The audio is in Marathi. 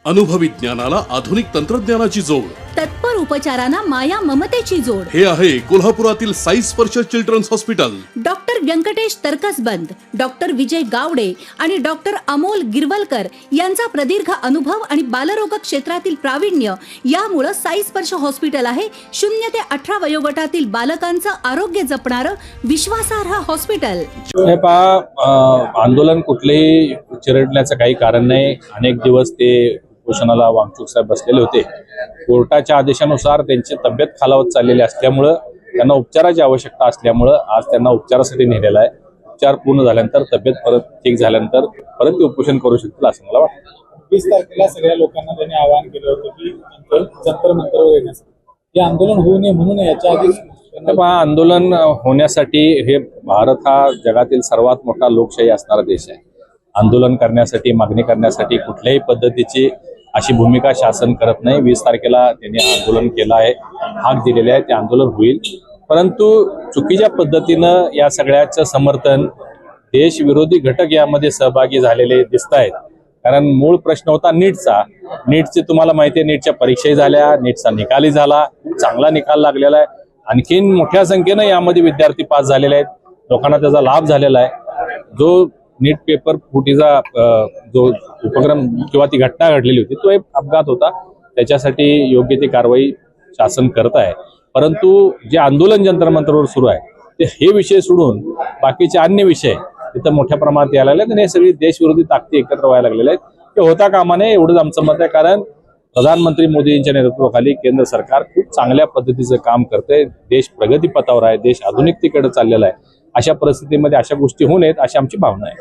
अनुभवी ज्ञानाला आधुनिक तंत्रज्ञानाची जोड, तत्पर उपचारांना माया ममतेची जोड. हे आहे कोल्हापुरातील Sai Sparsh children's hospital. Doctor Venkatesh Taraksaband, doctor Vijay Gawade आणि डॉक्टर अमोल गिरवलकर यांचा प्रदीर्घ अनुभव आणि बालरोग क्षेत्रातील प्रावीण्य यामुळे साई स्पर्श हॉस्पिटल आहे 0 ते 18 वयोगटातील बालकांचं आरोग्य जपणारं विश्वासार्ह हॉस्पिटल. हे पहा, आंदोलन कुठलेही चिरडण्याचं काही कारण नाही. अनेक दिवस ते उपोषणाला वांगचूक साहेब बसलेले होते. कोर्टाच्या आदेशानुसार त्यांची तब्येत खालावत चाललेली असल्यामुळं त्यांना उपचाराची आवश्यकता असल्यामुळं आज त्यांना उपचारासाठी नेलेला आहे. उपचार पूर्ण झाल्यानंतर तब्येत परत ठीक झाल्यानंतर परत ते उपोषण करू शकतील असं मला वाटतं. 20 तारखेला सगळ्या लोकांना त्यांनी आवाहन केलं होतं की जंतर मंतरवर येण्यासाठी, हे आंदोलन होऊ नये म्हणून याच्या आधी आंदोलन होण्यासाठी हे भारत हा जगातील सर्वात मोठा लोकशाही असणारा देश आहे. आंदोलन करण्यासाठी, मागणी करण्यासाठी कुठल्याही पद्धतीची अशी भूमिका शासन करत नाही. 20 तारखेला त्यांनी आंदोलन केलं आहे, हाक दिलेले आहे, ते आंदोलन होईल. परंतु चुकीच्या पद्धतीनं या सगळ्याचं समर्थन देशविरोधी घटक यामध्ये सहभागी झालेले दिसत आहेत. कारण मूळ प्रश्न होता नीटचे तुम्हाला माहिती आहे, नीटच्या परीक्षाही झाल्या, नीटचा निकालही झाला, चांगला निकाल लागलेला आहे. आणखीन मोठ्या संख्येनं यामध्ये विद्यार्थी पास झालेले आहेत, लोकांना त्याचा लाभ झालेला आहे. जो नीट पेपर फुटीचा जो उपक्रम किंवा ती घटना घडलेली होती तो एक अपघात होता, त्याच्यासाठी योग्य ती कारवाई शासन करत आहे. परंतु जे आंदोलन जंतर मंतरवर सुरू आहे ते हे विषय सोडून बाकीचे अन्य विषय तिथं मोठ्या प्रमाणात यायला लागले आणि हे सगळी देशविरोधी ताकदी एकत्र व्हायला लागलेल्या आहेत. ते होता कामा नये एवढंच आमचं मत आहे. कारण प्रधानमंत्री मोदींच्या नेतृत्वाखाली केंद्र सरकार खूप चांगल्या पद्धतीचं काम करतंय. देश प्रगतीपथावर आहे, देश आधुनिकतेकडे चाललेला आहे. अशा परिस्थितीमध्ये अशा गोष्टी होऊ नयेत अशी आमची भावना आहे.